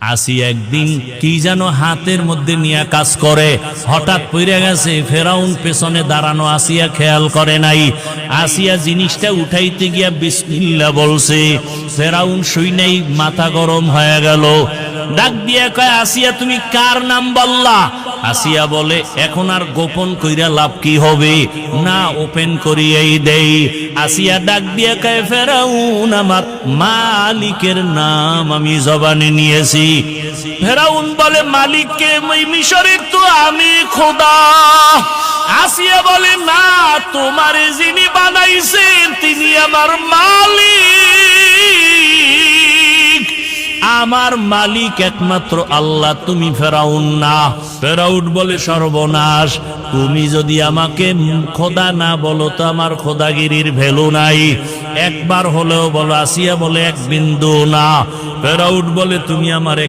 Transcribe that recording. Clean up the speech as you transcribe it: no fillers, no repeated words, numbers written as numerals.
আসিয়া একদিন কি যেন হাতের মধ্যে নিয়ে কাজ করে, হঠাৎ পড়ে গেছে। ফেরাউন পেছনে দাঁড়ানো, আসিয়া খেয়াল করে নাই। আসিয়া জিনিসটা উঠাইতে গিয়া বিসমিল্লাহ বলছে। ফেরাউন শুই নাই, মাথা গরম হয়ে গেল। ডাক দিয়া কয়, আসিয়া তুমি কার নাম বললা? আসিয়া বলে, এখন আর গোপন কইরা লাভ কি হবে, না ওপেন করিয়াই দেই। আসিয়া ডাক দিয়া কয়, ফেরাউন আমার মালিকের নাম আমি জবানে নিয়েছি। ফেরাউন বলে, মালিককে? মিশরের তো আমি খোদা। আসিয়া বলে, না, তোমারে যিনি বানাইছেন তিনি আমার মালিক। আমার মালিক একমাত্র আল্লাহ, তুমি ফেরাউন না। ফেরাউন বলে, সর্বনাশ, তুমি যদি আমাকে খোদা না বলো তো আমার খোদাগিরির ভ্যালু নাই। একবার হলেও বলো। আসিয়া বলে, এক বিন্দু না। ফেরাউন বলে, তুমি আমার